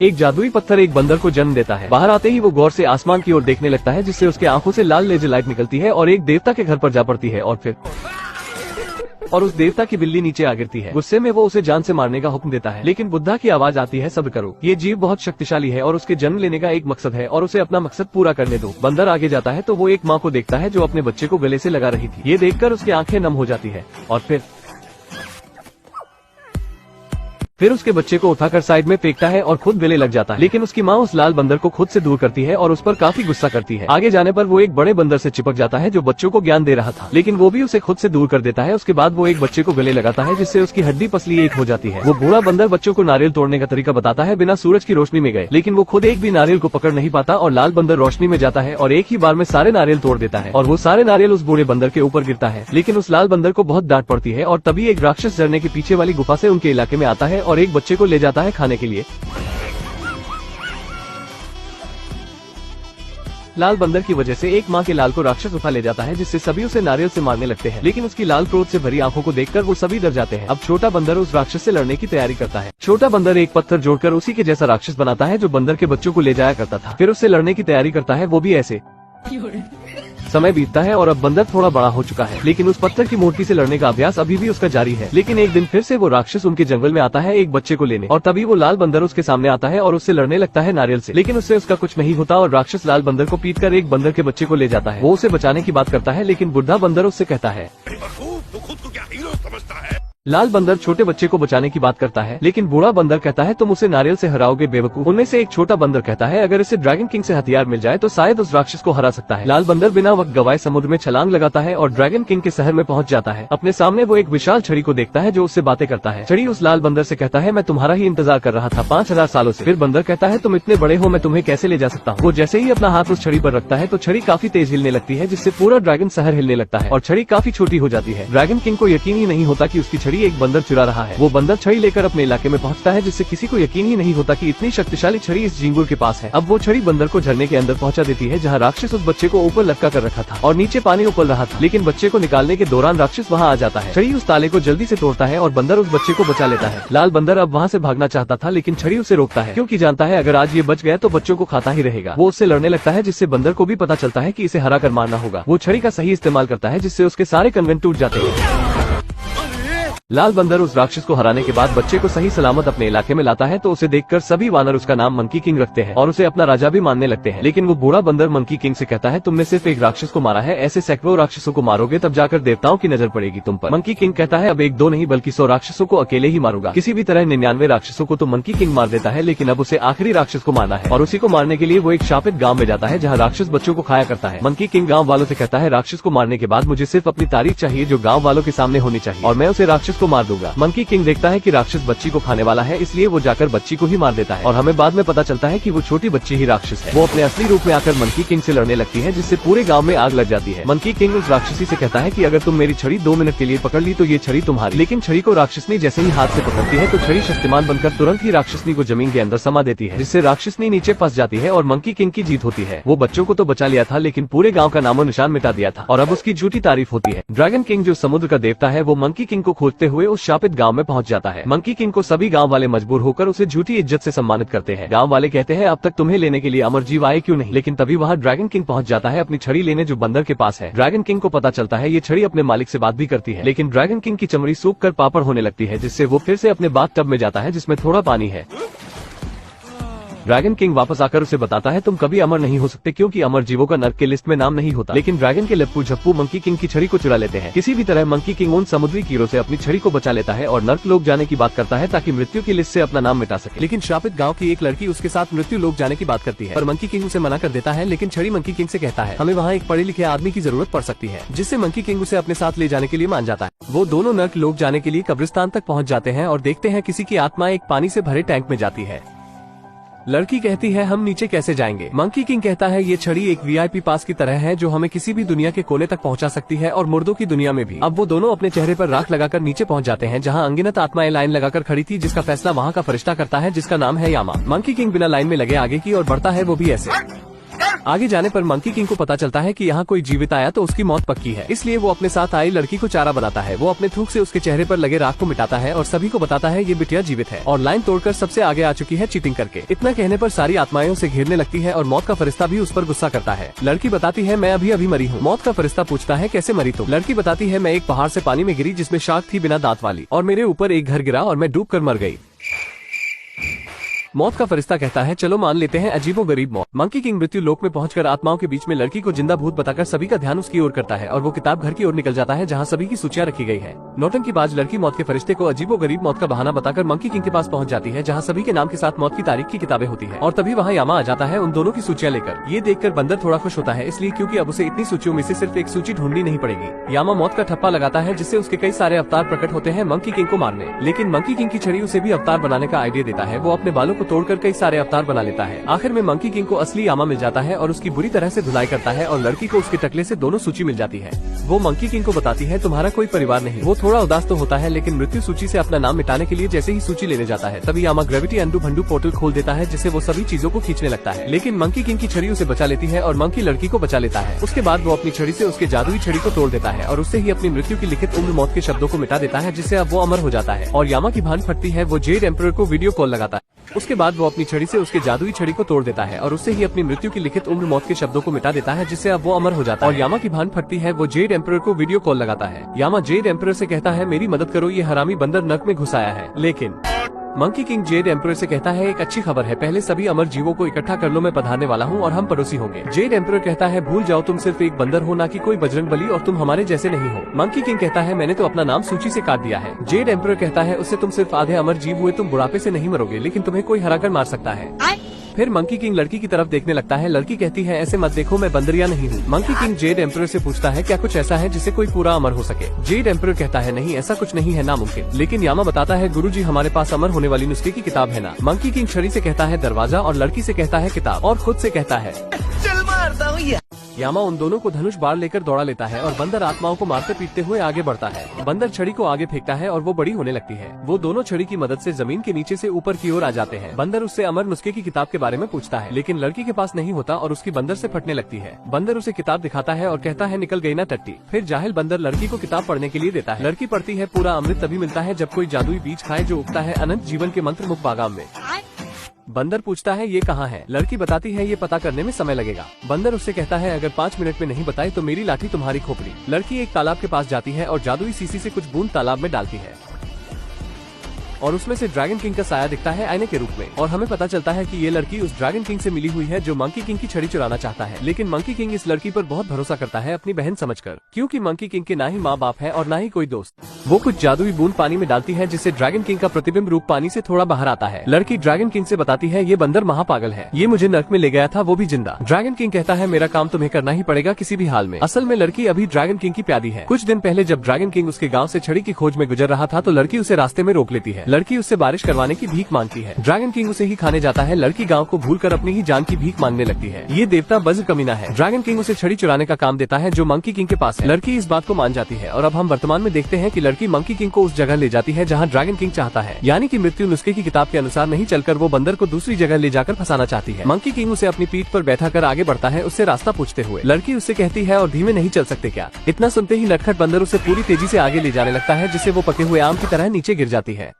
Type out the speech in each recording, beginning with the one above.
एक जादुई पत्थर एक बंदर को जन्म देता है। बाहर आते ही वो गौर से आसमान की ओर देखने लगता है, जिससे उसके आंखों से लाल लेजर लाइट निकलती है और एक देवता के घर पर जा पड़ती है और उस देवता की बिल्ली नीचे आ गिरती है। गुस्से में वो उसे जान से मारने का हुक्म देता है, लेकिन बुद्धा की आवाज आती है, सब्र करो, ये जीव बहुत शक्तिशाली है और उसके जन्म लेने का एक मकसद है और उसे अपना मकसद पूरा करने दो। बंदर आगे जाता है तो वो एक माँ को देखता है जो अपने बच्चे को गले से लगा रही थी। ये देखकर उसकी आंखें नम हो जाती है और फिर उसके बच्चे को उठाकर साइड में फेंकता है और खुद गले लग जाता है। लेकिन उसकी माँ उस लाल बंदर को खुद से दूर करती है और उस पर काफी गुस्सा करती है। आगे जाने पर वो एक बड़े बंदर से चिपक जाता है जो बच्चों को ज्ञान दे रहा था, लेकिन वो भी उसे खुद से दूर कर देता है। उसके बाद वो एक बच्चे को गले लगाता है, जिससे उसकी हड्डी पसली एक हो जाती है। वो बूढ़ा बंदर बच्चों को नारियल तोड़ने का तरीका बताता है बिना सूरज की रोशनी में गए, लेकिन वो खुद एक भी नारियल को पकड़ नहीं पाता और लाल बंदर रोशनी में जाता है और एक ही बार में सारे नारियल तोड़ देता है और वो सारे नारियल उस बूढ़े बंदर के ऊपर गिरता है। लेकिन उस लाल बंदर को बहुत डांट पड़ती है और तभी एक राक्षस झरने के पीछे वाली गुफा से उनके इलाके में आता है और एक बच्चे को ले जाता है खाने के लिए। लाल बंदर की वजह से एक माँ के लाल को राक्षस उठा ले जाता है, जिससे सभी उसे नारियल से मारने लगते हैं। लेकिन उसकी लाल क्रोध से भरी आंखों को देखकर वो सभी डर जाते हैं। अब छोटा बंदर उस राक्षस से लड़ने की तैयारी करता है। छोटा बंदर एक पत्थर जोड़कर उसी के जैसा राक्षस बनाता है जो बंदर के बच्चों को ले जाया करता था। फिर उससे लड़ने की तैयारी करता है, वो भी ऐसे। समय बीतता है और अब बंदर थोड़ा बड़ा हो चुका है, लेकिन उस पत्थर की मूर्ति से लड़ने का अभ्यास अभी भी उसका जारी है। लेकिन एक दिन फिर से वो राक्षस उनके जंगल में आता है एक बच्चे को लेने, और तभी वो लाल बंदर उसके सामने आता है और उससे लड़ने लगता है नारियल से। लेकिन उससे उसका कुछ नहीं होता और राक्षस लाल बंदर को पीटकर एक बंदर के बच्चे को ले जाता है। वो उसे बचाने की बात करता है, लेकिन बुढ़ा बंदर उससे कहता है, खुद को क्या हीरो समझता है। लाल बंदर छोटे बच्चे को बचाने की बात करता है, लेकिन बूढ़ा बंदर कहता है, तुम उसे नारियल से हराओगे बेवकूफ। उनमें से एक छोटा बंदर कहता है, अगर इसे ड्रैगन किंग से हथियार मिल जाए तो शायद उस राक्षस को हरा सकता है। लाल बंदर बिना वक्त गवाए समुद्र में छलांग लगाता है और ड्रैगन किंग के शहर में पहुंच जाता है। अपने सामने वो एक विशाल छड़ी को देखता है जो उससे बातें करता है। छड़ी उस लाल बंदर से कहता है, मैं तुम्हारा ही इंतजार कर रहा था 5000 सालों से। फिर बंदर कहता है, तुम इतने बड़े हो, मैं तुम्हें कैसे ले जा सकता हूँ। वो जैसे ही अपना हाथ उस छड़ी पर रखता है तो छड़ी काफी तेज हिलने लगती है, जिससे पूरा ड्रैगन शहर हिलने लगता है और छड़ी काफी छोटी हो जाती है। ड्रैगन किंग को यकीन ही नहीं होता कि उसकी छड़ी एक बंदर चुरा रहा है। वो बंदर छड़ी लेकर अपने इलाके में पहुंचता है, जिससे किसी को यकीन ही नहीं होता कि इतनी शक्तिशाली छड़ी इस झींगुर के पास है। अब वो छड़ी बंदर को झरने के अंदर पहुंचा देती है, जहां राक्षस उस बच्चे को ऊपर लटका कर रखा था और नीचे पानी उबल रहा था। लेकिन बच्चे को निकालने के दौरान राक्षस वहां आ जाता है। छड़ी उस ताले को जल्दी से तोड़ता है और बंदर उस बच्चे को बचा लेता है। लाल बंदर अब वहाँ से भागना चाहता था, लेकिन छड़ी उसे रोकता है, क्योंकि जानता है अगर आज ये बच गया तो बच्चों को खाता ही रहेगा। वो उससे लड़ने लगता है, जिससे बंदर को भी पता चलता है कि इसे हरा कर मारना होगा। वो छड़ी का सही इस्तेमाल करता है, जिससे उसके सारे कंगन टूट जाते हैं। लाल बंदर उस राक्षस को हराने के बाद बच्चे को सही सलामत अपने इलाके में लाता है, तो उसे देखकर सभी वानर उसका नाम मंकी किंग रखते हैं और उसे अपना राजा भी मानने लगते हैं। लेकिन वो बूढ़ा बंदर मंकी किंग से कहता है, तुमने सिर्फ एक राक्षस को मारा है, ऐसे सैकड़ों राक्षसों को मारोगे तब जाकर देवताओं की नजर पड़ेगी तुम पर। मंकी किंग कहता है, अब एक दो नहीं बल्कि 100 राक्षसों को अकेले ही मारूंगा। किसी भी तरह 99 राक्षसों को तो मंकी किंग मार देता है, लेकिन अब उसे आखिरी राक्षस को मारना है और उसी को मारने के लिए वो एक शापित गाँव में जाता है, जहाँ राक्षस बच्चों को खाया करता है। मंकी किंग गाँव वालों से कहता है, राक्षस को मारने के बाद मुझे सिर्फ अपनी तारीफ चाहिए जो गाँव वालों के सामने होनी चाहिए और मैं उसे राक्षस को मार दूंगा। मंकी किंग देखता है कि राक्षस बच्ची को खाने वाला है, इसलिए वो जाकर बच्ची को ही मार देता है और हमें बाद में पता चलता है कि वो छोटी बच्ची ही राक्षस है। वो अपने असली रूप में आकर मंकी किंग से लड़ने लगती है, जिससे पूरे गांव में आग लग जाती है। मंकी किंग उस राक्षसी से कहता है कि अगर तुम मेरी छड़ी 2 मिनट के लिए पकड़ ली तो ये छड़ी तुम्हारी। लेकिन छड़ी को राक्षसनी जैसे ही हाथ से पकड़ती है तो छड़ी शक्तिमान बनकर तुरंत ही राक्षसनी को जमीन के अंदर समा देती है, जिससे राक्षसनी नीचे फंस जाती है और मंकी किंग की जीत होती है। वो बच्चों को तो बचा लिया था, लेकिन पूरे गाँव का नामो निशान मिटा दिया था और अब उसकी झूठी तारीफ होती है। ड्रैगन किंग जो समुद्र का देवता है, वो मंकी किंग को खोजते हुए उस शापित गाँव में पहुँच जाता है। मंकी किंग को सभी गांव वाले मजबूर होकर उसे झूठी इज्जत से सम्मानित करते हैं। गांव वाले कहते हैं, अब तक तुम्हें लेने के लिए अमर जीव आए क्यों नहीं। लेकिन तभी वहां ड्रैगन किंग पहुंच जाता है अपनी छड़ी लेने, जो बंदर के पास है। ड्रैगन किंग को पता चलता है ये छड़ी अपने मालिक से बात भी करती है, लेकिन ड्रैगन किंग की चमड़ी सूख कर पापड़ होने लगती है, जिससे वो फिर से अपने बाथ टब में जाता है जिसमें थोड़ा पानी है। ड्रैगन किंग वापस आकर उसे बताता है, तुम कभी अमर नहीं हो सकते क्योंकि अमर जीवों का नर्क के लिस्ट में नाम नहीं होता। लेकिन ड्रैगन के लप्पू झप्पू मंकी किंग की छड़ी को चुरा लेते हैं। किसी भी तरह मंकी किंग उन समुद्री कीड़ों से अपनी छड़ी को बचा लेता है और नर्क लोक जाने की बात करता है ताकि मृत्यु की लिस्ट से अपना नाम मिटा सके। लेकिन श्रापित गाँव की एक लड़की उसके साथ मृत्यु लोक जाने की बात करती है, पर मंकी किंग उसे मना कर देता है। लेकिन छड़ी मंकी किंग से कहता है, हमें वहाँ एक पढ़े लिखे आदमी की जरूरत पड़ सकती है, जिससे मंकी किंग उसे अपने साथ ले जाने के लिए मान जाता है। वो दोनों नर्क लोक जाने के लिए कब्रिस्तान तक पहुँच जाते हैं और देखते हैं किसी की आत्मा एक पानी से भरे टैंक में जाती है। लड़की कहती है, हम नीचे कैसे जाएंगे। मंकी किंग कहता है, ये छड़ी एक VIP पास की तरह है जो हमें किसी भी दुनिया के कोने तक पहुंचा सकती है और मुर्दों की दुनिया में भी। अब वो दोनों अपने चेहरे पर राख लगाकर नीचे पहुंच जाते हैं, जहां अनगिनत आत्माएं लाइन लगाकर खड़ी थी, जिसका फैसला वहां का फरिश्ता करता है जिसका नाम है यामा। मंकी किंग बिना लाइन में लगे आगे की और बढ़ता है, वो भी ऐसे। आगे जाने पर मंकी किंग को पता चलता है कि यहाँ कोई जीवित आया तो उसकी मौत पक्की है, इसलिए वो अपने साथ आई लड़की को चारा बनाता है। वो अपने थूक से उसके चेहरे पर लगे राख को मिटाता है और सभी को बताता है ये बिटिया जीवित है और लाइन तोड़कर सबसे आगे आ चुकी है चीटिंग करके। इतना कहने पर सारी आत्माएं उसे घेरने लगती है और मौत का फरिश्ता भी उस पर गुस्सा करता है। लड़की बताती है मैं अभी मरी हूँ। मौत का फरिश्ता पूछता है कैसे मरी तुम? लड़की बताती है मैं एक पहाड़ से पानी में गिरी जिसमें शार्क थी बिना दांत वाली, और मेरे ऊपर एक घर गिरा और मैं डूब कर मर गई। मौत का फरिश्ता कहता है चलो मान लेते हैं अजीबोगरीब मौत। मंकी किंग मृत्यु लोक में पहुंचकर आत्माओं के बीच में लड़की को जिंदा भूत बताकर सभी का ध्यान उसकी ओर करता है और वो किताब घर की ओर निकल जाता है जहां सभी की सूचियां रखी गई है। नौटंकीबाज लड़की मौत के फरिश्ते को अजीबोगरीब मौत का बहाना बताकर मंकी किंग के पास पहुंच जाती है जहां सभी के नाम के साथ मौत की तारीख की किताबें होती है और तभी वहां यामा आ जाता है उन दोनों की सूचियां लेकर। ये देखकर बंदर थोड़ा खुश होता है, इसलिए क्योंकि अब उसे इतनी सूचियों में से सिर्फ एक सूची ढूंढनी नहीं पड़ेगी। यामा मौत का ठप्पा लगाता है जिससे उसके कई सारे अवतार प्रकट होते हैं मंकी किंग को मारने, लेकिन मंकी किंग की छड़ी उसे भी अवतार बनाने का आइडिया देता है। वो अपने बालों को तोड़कर कई सारे अवतार बना लेता है। आखिर में मंकी किंग को असली यामा मिल जाता है और उसकी बुरी तरह से धुलाई करता है और लड़की को उसके टकले से दोनों सूची मिल जाती है। वो मंकी किंग को बताती है तुम्हारा कोई परिवार नहीं। वो थोड़ा उदास तो होता है लेकिन मृत्यु सूची से अपना नाम मिटाने के लिए जैसे ही सूची लेने जाता है तभी यामा ग्रेविटी अंडू भंडू पोर्टल खोल देता है जिससे वो सभी चीजों को खींचने लगता है, लेकिन मंकी किंग की छड़ी उसे बचा लेती है और मंकी लड़की को बचा लेता है। उसके बाद वो अपनी छड़ी से उसके जादुई छड़ी को तोड़ देता है और उससे ही अपनी मृत्यु की लिखित उम्र मौत के शब्दों को मिटा देता है जिससे अब वो अमर हो जाता है और यामा की भान फटती है। वो जेड एम्परर को वीडियो कॉल लगाता है। उसके बाद वो अपनी छड़ी से उसके जादुई छड़ी को तोड़ देता है और उससे ही अपनी मृत्यु की लिखित उम्र मौत के शब्दों को मिटा देता है जिससे अब वो अमर हो जाता है और यामा की भान फटती है। वो जेड एम्परर को वीडियो कॉल लगाता है। यामा जेड एम्परर से कहता है मेरी मदद करो, ये हरामी बंदर नर्क में घुस आया है। लेकिन मंकी किंग जेड एम्परर से कहता है एक अच्छी खबर है, पहले सभी अमर जीवों को इकट्ठा कर लो, मैं पधारने वाला हूँ और हम पड़ोसी होंगे। जेड एम्परर कहता है भूल जाओ, तुम सिर्फ एक बंदर हो, ना कि कोई बजरंगबली, और तुम हमारे जैसे नहीं हो। मंकी किंग कहता है मैंने तो अपना नाम सूची से काट दिया है। जेड एम्परर कहता है उससे तुम सिर्फ आधे अमर जीव हुए, तुम बुढ़ापे से नहीं मरोगे लेकिन तुम्हें कोई हराकर मार सकता है। फिर मंकी किंग लड़की की तरफ देखने लगता है। लड़की कहती है ऐसे मत देखो, मैं बंदरिया नहीं हूँ। मंकी किंग जेड एम्परर से पूछता है क्या कुछ ऐसा है जिससे कोई पूरा अमर हो सके? जेड एम्परर कहता है नहीं, ऐसा कुछ नहीं है, नामुमकिन। लेकिन यामा बताता है गुरुजी हमारे पास अमर होने वाली नुस्खे की किताब है ना। मंकी किंग छड़ी से कहता है दरवाजा और लड़की से कहता है किताब और खुद से कहता है चल मारता हूँ। यामा उन दोनों को धनुष बाढ़ लेकर दौड़ा लेता है और बंदर आत्माओं को मारते पीटते हुए आगे बढ़ता है। बंदर छड़ी को आगे फेंकता है और वो बड़ी होने लगती है। वो दोनों छड़ी की मदद से जमीन के नीचे से ऊपर की ओर आ जाते हैं। बंदर उससे अमर नुस्खे की किताब के बारे में पूछता है लेकिन लड़की के पास नहीं होता और उसकी बंदर से फटने लगती है। बंदर उसे किताब दिखाता है और कहता है निकल गई ना टट्टी। फिर जाहिल बंदर लड़की को किताब पढ़ने के लिए देता है। लड़की पढ़ती है पूरा अमृत तभी मिलता है जब कोई जादुई बीज खाए जो उगता है अनंत जीवन के मंत्र मुख बागाम में। बंदर पूछता है ये कहाँ है? लड़की बताती है ये पता करने में समय लगेगा। बंदर उससे कहता है अगर 5 मिनट में नहीं बताए तो मेरी लाठी तुम्हारी खोपड़ी। लड़की एक तालाब के पास जाती है और जादुई सीसी से कुछ बूंद तालाब में डालती है और उसमें से ड्रैगन किंग का साया दिखता है आईने के रूप में और हमें पता चलता है कि ये लड़की उस ड्रैगन किंग से मिली हुई है जो मंकी किंग की छड़ी चुराना चाहता है। लेकिन मंकी किंग इस लड़की पर बहुत भरोसा करता है अपनी बहन समझकर, क्योंकि मंकी किंग के ना ही माँ बाप है और ना ही कोई दोस्त। वो कुछ जादुई बूंद पानी में डालती है जिससे ड्रैगन किंग का प्रतिबिंब रूप पानी से थोड़ा बाहर आता है। लड़की ड्रैगन किंग से बताती है ये बंदर महापागल है, ये मुझे नर्क में ले गया था, वो भी जिंदा। ड्रैगन किंग कहता है मेरा काम तुम्हें करना ही पड़ेगा किसी भी हाल में। असल में लड़की अभी ड्रैगन किंग की प्यादी है। कुछ दिन पहले जब ड्रैगन किंग उसके गाँव से छड़ी की खोज में गुजर रहा था तो लड़की उसे रास्ते में रोक लेती है। लड़की उससे बारिश करवाने की भीख मांगती है। ड्रैगन किंग उसे ही खाने जाता है। लड़की गांव को भूलकर अपनी ही जान की भीख मांगने लगती है। ये देवता बज्र कमीना है। ड्रैगन किंग उसे छड़ी चुराने का काम देता है जो मंकी किंग के पास है। लड़की इस बात को मान जाती है और अब हम वर्तमान में देखते हैं कि लड़की मंकी किंग को उस जगह ले जाती है जहाँ ड्रैगन किंग चाहता है, यानी कि मृत्यु नुस्खे की किताब के अनुसार नहीं चलकर वो बंदर को दूसरी जगह ले जाकर फंसाना चाहती है। मंकी किंग उसे अपनी पीठ पर बैठा कर आगे बढ़ता है उससे रास्ता पूछते हुए। लड़की उससे कहती है और धीमे नहीं चल सकते क्या? इतना सुनते ही नटखट बंदर उसे पूरी तेजी से आगे ले जाने लगता है जिससे वो पके हुए आम की तरह नीचे गिर जाती है।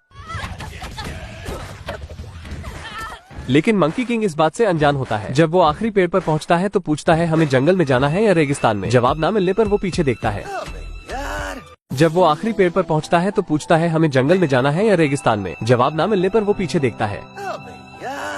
लेकिन मंकी किंग इस बात से अनजान होता है। जब वो आखिरी पेड़ पर पहुंचता है तो पूछता है हमें जंगल में जाना है या रेगिस्तान में? जवाब ना मिलने पर वो पीछे देखता है। जब वो आखिरी पेड़ पर पहुंचता है तो पूछता है हमें जंगल में जाना है या रेगिस्तान में? जवाब ना मिलने पर वो पीछे देखता है।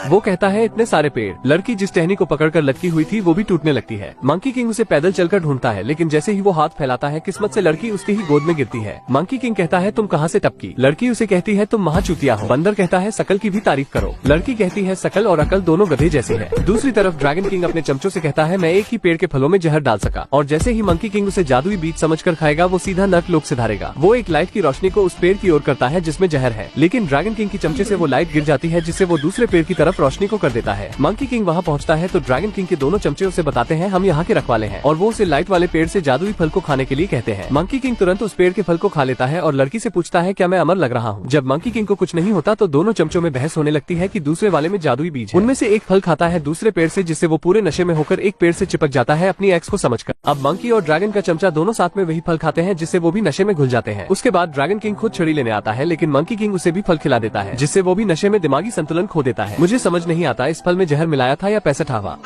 वो कहता है इतने सारे पेड़। लड़की जिस टहनी को पकड़कर लटकी हुई थी वो भी टूटने लगती है। मंकी किंग उसे पैदल चलकर ढूंढता है लेकिन जैसे ही वो हाथ फैलाता है किस्मत से लड़की उसकी ही गोद में गिरती है। मंकी किंग कहता है तुम कहाँ से टपकी? लड़की उसे कहती है तुम महाचूतिया हो। बंदर कहता है शकल की भी तारीफ करो। लड़की कहती है शकल और अकल दोनों गधे जैसी है। दूसरी तरफ ड्रैगन किंग अपने चमचों से कहता है मैं एक ही पेड़ के फलों में जहर डाल सका, और जैसे ही मंकी किंग उसे जादुई बीज समझकर खाएगा वो सीधा नर्क लोक से धारेगा। वो एक लाइट की रोशनी को उस पेड़ की ओर करता है जिसमें जहर है, लेकिन ड्रैगन किंग की चमचे से वो लाइट गिर जाती है जिससे वो दूसरे पेड़ की तरफ तरफ रोशनी को कर देता है। मंकी किंग वहाँ पहुँचता है तो ड्रैगन किंग के दोनों चमचे उसे बताते हैं हम यहाँ के रखवाले हैं और वो उसे लाइट वाले पेड़ से जादुई फल को खाने के लिए कहते हैं। मंकी किंग तुरंत उस पेड़ के फल को खा लेता है और लड़की से पूछता है क्या मैं अमर लग रहा हूँ। जब मंकी किंग को कुछ नहीं होता तो दोनों चमचों में बहस होने लगती है कि दूसरे वाले में जादुई बीज है। उनमें से एक फल खाता है दूसरे पेड़ से, जिससे वो पूरे नशे में होकर एक पेड़ से चिपक जाता है अपनी एक्स को समझकर। अब मंकी और ड्रैगन का चमचा दोनों साथ में वही फल खाते हैं, जिससे वो भी नशे में घुल जाते हैं। उसके बाद ड्रैगन किंग खुद छड़ी लेने आता है, लेकिन मंकी किंग उसे भी फल खिला देता है, जिससे वो भी नशे में दिमागी संतुलन खो देता है। मुझे समझ नहीं आता इस फल में जहर मिलाया था या पैसा ठावा।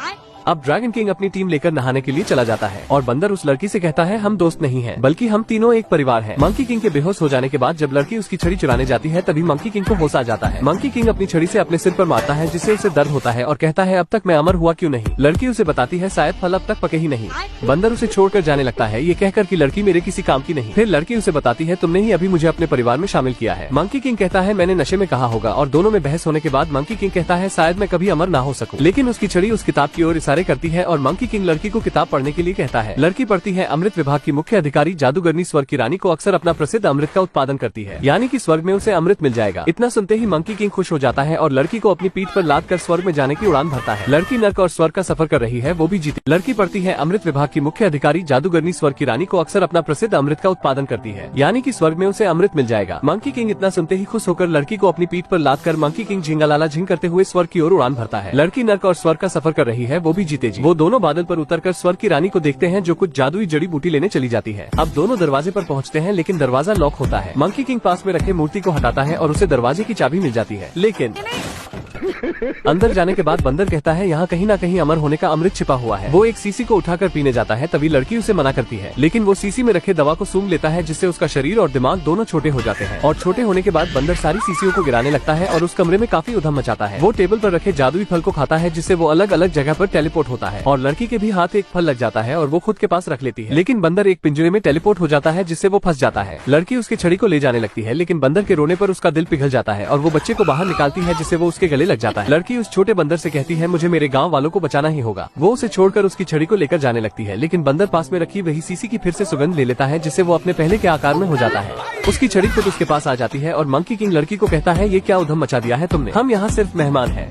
अब ड्रैगन किंग अपनी टीम लेकर नहाने के लिए चला जाता है और बंदर उस लड़की से कहता है हम दोस्त नहीं हैं, बल्कि हम तीनों एक परिवार हैं। मंकी किंग के बेहोश हो जाने के बाद जब लड़की उसकी छड़ी चुराने जाती है तभी मंकी किंग को होश आ जाता है। मंकी किंग अपनी छड़ी से अपने सिर पर मारता है, जिससे उसे दर्द होता है और कहता है अब तक मैं अमर हुआ क्यों नहीं। लड़की उसे बताती है शायद फल अब तक पके ही नहीं। बंदर उसे छोड़कर जाने लगता है, ये कहकर कि लड़की मेरे किसी काम की नहीं। फिर लड़की उसे बताती है तुमने ही अभी मुझे अपने परिवार में शामिल किया है। मंकी किंग कहता है मैंने नशे में कहा होगा, और दोनों में बहस होने के बाद मंकी किंग कहता है शायद मैं कभी अमर ना हो सकूं। लेकिन उसकी छड़ी उस किताब की ओर इशारे करती है और मंकी किंग लड़की को किताब पढ़ने के लिए कहता है। लड़की पढ़ती है अमृत विभाग की मुख्य अधिकारी जादूगरनी स्वर्ग की रानी को अक्सर अपना प्रसिद्ध अमृत का उत्पादन करती है, यानी कि स्वर्ग में उसे अमृत मिल जाएगा। इतना सुनते ही मंकी किंग खुश हो जाता है और लड़की को अपनी पीठ पर लाद कर स्वर्ग में जाने की उड़ान भरता है। लड़की नर्क और स्वर्ग का सफर कर रही है, वो भी जीती। लड़की पढ़ती है अमृत विभाग की मुख्य अधिकारी जादूगरनी स्वर्ग की रानी को अक्सर अपना प्रसिद्ध अमृत का उत्पादन करती है, यानी कि स्वर्ग में उसे अमृत मिल जाएगा। मंकी किंग इतना सुनते ही खुश होकर लड़की को अपनी पीठ पर लाद कर मंकी किंग झिंगालाला झिंग करते हुए स्वर्ग की ओर उड़ान भरता है। लड़की नर्क और स्वर्ग का सफर कर रही है, वो भी जीते जी। वो दोनों बादल पर उतरकर स्वर्ग की रानी को देखते हैं जो कुछ जादुई जड़ी बूटी लेने चली जाती है। अब दोनों दरवाजे पर पहुंचते हैं, लेकिन दरवाजा लॉक होता है। मंकी किंग पास में रखे मूर्ति को हटाता है और उसे दरवाजे की चाबी मिल जाती है, लेकिन अंदर जाने के बाद बंदर कहता है यहाँ कहीं ना कहीं अमर होने का अमृत छिपा हुआ है। वो एक सीसी को उठाकर पीने जाता है, तभी लड़की उसे मना करती है, लेकिन वो सीसी में रखे दवा को सूंघ लेता है, जिससे उसका शरीर और दिमाग दोनों छोटे हो जाते हैं। और छोटे होने के बाद बंदर सारी सीसियों को गिराने लगता है और उस कमरे में काफी उधम मचाता है। वो टेबल पर रखे जादुई फल को खाता है, जिससे वो अलग अलग जगह पर टेलीपोर्ट होता है और लड़की के भी हाथ एक फल लग जाता है और वो खुद के पास रख लेती है। लेकिन बंदर एक पिंजरे में टेलीपोर्ट हो जाता है, जिससे वो फंस जाता है। लड़की उसकी छड़ी को ले जाने लगती है, लेकिन बंदर के रोने पर उसका दिल पिघल जाता है और वो बच्चे को बाहर निकालती है, जिससे वो उसके गले लग जाता है। लड़की उस छोटे बंदर से कहती है मुझे मेरे गांव वालों को बचाना ही होगा। वो उसे छोड़कर उसकी छड़ी को लेकर जाने लगती है, लेकिन बंदर पास में रखी वही सीसी की फिर से सुगंध ले लेता है, जिससे वो अपने पहले के आकार में हो जाता है। उसकी छड़ी खुद उसके पास आ जाती है और मंकी किंग लड़की को कहता है ये क्या उधम मचा दिया है तुमने, हम यहाँ सिर्फ मेहमान हैं।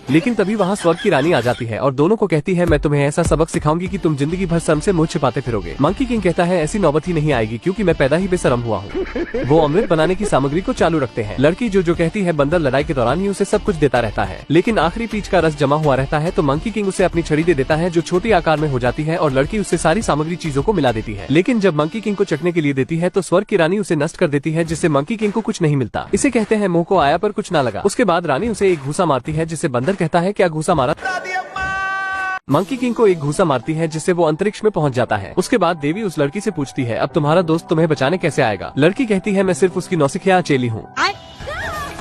लेकिन तभी वहाँ स्वर्ग की रानी आ जाती है और दोनों को कहती है मैं तुम्हें ऐसा सबक सिखाऊंगी कि तुम जिंदगी भर शर्म से मुंह छिपाते फिरोगे। मंकी किंग कहता है ऐसी नौबत ही नहीं आएगी, क्योंकि मैं पैदा ही बेशर्म हुआ हूँ। वो अमृत बनाने की सामग्री को चालू रखते हैं। लड़की जो कहती है बंदर लड़ाई के दौरान ही उसे सब कुछ देता रहता है, लेकिन आखिरी पीच का रस जमा हुआ रहता है, तो मंकी किंग उसे अपनी छड़ी दे देता है जो छोटी आकार में हो जाती है और लड़की उससे सारी सामग्री चीजों को मिला देती है। लेकिन जब मंकी किंग को चखने के लिए देती है तो स्वर्ग की रानी उसे नष्ट कर देती है, जिससे मंकी किंग को कुछ नहीं मिलता। इसे कहते हैं मुंह को आया पर कुछ ना लगा। उसके बाद रानी उसे एक घूसा मारती है, जिससे बंदर कहता है क्या घूसा मारा। मंकी किंग को एक घूसा मारती है, जिससे वो अंतरिक्ष में पहुंच जाता है। उसके बाद देवी उस लड़की से पूछती है अब तुम्हारा दोस्त तुम्हें बचाने कैसे आएगा। लड़की कहती है मैं सिर्फ उसकी नौसिखिया चेली हूँ।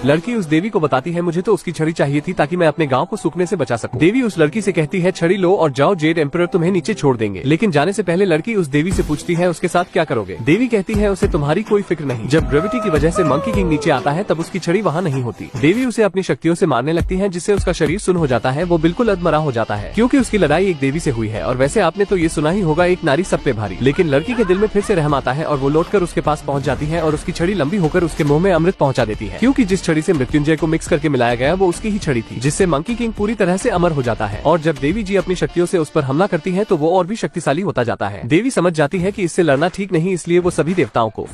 लड़की उस देवी को बताती है मुझे तो उसकी छड़ी चाहिए थी ताकि मैं अपने गांव को सूखने से बचा सकूं। देवी उस लड़की से कहती है छड़ी लो और जाओ, जेड एम्परर तुम्हें नीचे छोड़ देंगे। लेकिन जाने से पहले लड़की उस देवी से पूछती है उसके साथ क्या करोगे। देवी कहती है उसे तुम्हारी कोई फिक्र नहीं। जब ग्रेविटी की वजह से मंकी किंग नीचे आता है तब उसकी छड़ी वहाँ नहीं होती। देवी उसे अपनी शक्तियों से मारने लगती है, जिससे उसका शरीर सुन्न हो जाता है। वो बिल्कुल अधमरा हो जाता है, क्योंकि उसकी लड़ाई एक देवी से हुई है। और वैसे आपने तो ये सुना ही होगा एक नारी सब पे भारी। लेकिन लड़की के दिल में फिर से रहम आता है और वो लौटकर उसके पास पहुँच जाती है और उसकी छड़ी लंबी होकर उसके मुंह में अमृत पहुँचा देती है, क्योंकि जिस छड़ी से मृत्युंजय मिक्स करके मिलाया गया वो उसकी ही छड़ी थी, जिससे मंकी किंग पूरी तरह से अमर हो जाता है। और जब देवी जी अपनी शक्तियों से उस पर हमला करती है तो वो और भी शक्तिशाली होता जाता है। देवी समझ जाती है कि इससे लड़ना ठीक नहीं, इसलिए वो सभी देवताओं को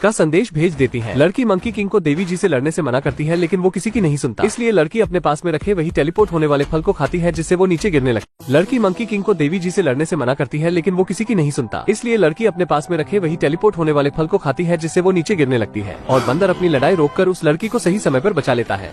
का संदेश भेज देती है। लड़की मंकी किंग को देवी जी से लड़ने से मना करती है, लेकिन वो किसी की नहीं सुनता। इसलिए लड़की अपने पास में रखे वही टेलीपोर्ट होने वाले फल को खाती है, जिससे वो नीचे गिरने लगती। लड़की मंकी किंग को देवी जी से लड़ने से मना करती है, लेकिन वो किसी की नहीं सुनता। इसलिए लड़की अपने पास में रखे वही टेलीपोर्ट होने वाले फल को खाती है, जिससे वो नीचे गिरने लगती है। और बंदर अपनी लड़ाई रोककर उस लड़की को सही समय पर बचा लेता है।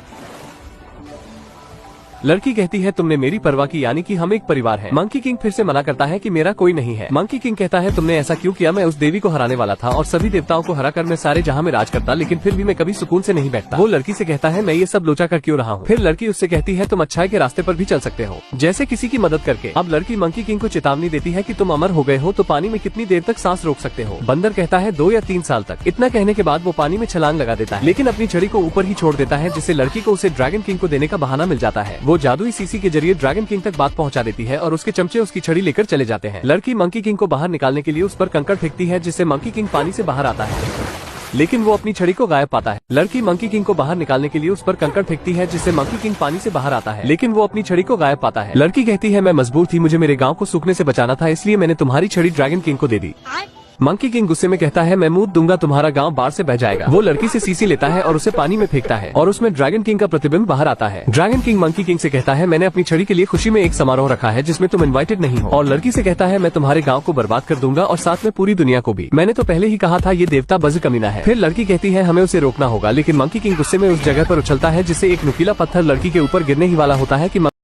लड़की कहती है तुमने मेरी परवाह की, यानी कि हम एक परिवार हैं। मंकी किंग फिर से मना करता है कि मेरा कोई नहीं है। मंकी किंग कहता है तुमने ऐसा क्यों किया, मैं उस देवी को हराने वाला था और सभी देवताओं को हराकर मैं सारे जहां में राज करता, लेकिन फिर भी मैं कभी सुकून से नहीं बैठता। वो लड़की से कहता है मैं ये सब लोचा कर क्यों रहा हूँ। फिर लड़की उससे कहती है तुम अच्छाई के रास्ते पर भी चल सकते हो, जैसे किसी की मदद करके। अब लड़की मंकी किंग को चेतावनी देती है कि तुम अमर हो गए हो तो पानी में कितनी देर तक सांस रोक सकते हो। बंदर कहता है 2 या 3 साल तक। इतना कहने के बाद वो पानी में छलांग लगा देता है, लेकिन अपनी छड़ी को ऊपर ही छोड़ देता है, जिससे लड़की को उसे ड्रैगन किंग को देने का बहाना मिल जाता है। वो जादुई सीसी के जरिए ड्रैगन किंग तक बात पहुंचा देती है और उसके चमचे उसकी छड़ी लेकर चले जाते हैं। लड़की मंकी किंग को बाहर निकालने के लिए उस पर कंकड़ फेंकती है, जिससे मंकी किंग पानी से बाहर आता है। लेकिन वो अपनी छड़ी को गायब पाता है। लड़की मंकी किंग को बाहर निकालने के लिए उस पर कंकड़ फेंकती है, जिससे मंकी किंग पानी से बाहर आता है, लेकिन वो अपनी छड़ी को गायब पाता है। लड़की कहती है, मैं मजबूर थी, मुझे मेरे गाँव को सूखने से बचाना था, इसलिए मैंने तुम्हारी छड़ी ड्रैगन किंग को दे दी। मंकी किंग गुस्से में कहता है, मैं मूत दूंगा, तुम्हारा गांव बाढ़ से बह जाएगा। वो लड़की से सीसी लेता है और उसे पानी में फेंकता है और उसमें ड्रैगन किंग का प्रतिबिंब बाहर आता है। ड्रैगन किंग मंकी किंग से कहता है, मैंने अपनी छड़ी के लिए खुशी में एक समारोह रखा है जिसमें तुम इनवाइटेड नहीं हो। और लड़की से कहता है, मैं तुम्हारे गाँव को बर्बाद कर दूंगा और साथ में पूरी दुनिया को भी। मैंने तो पहले ही कहा था ये देवता बज़ कमीना है। फिर लड़की कहती है, हमें उसे रोकना होगा, लेकिन मंकी किंग गुस्से में उस जगह पर उछलता है जिससे एक नुकीला पत्थर लड़की के ऊपर गिरने ही वाला होता है कि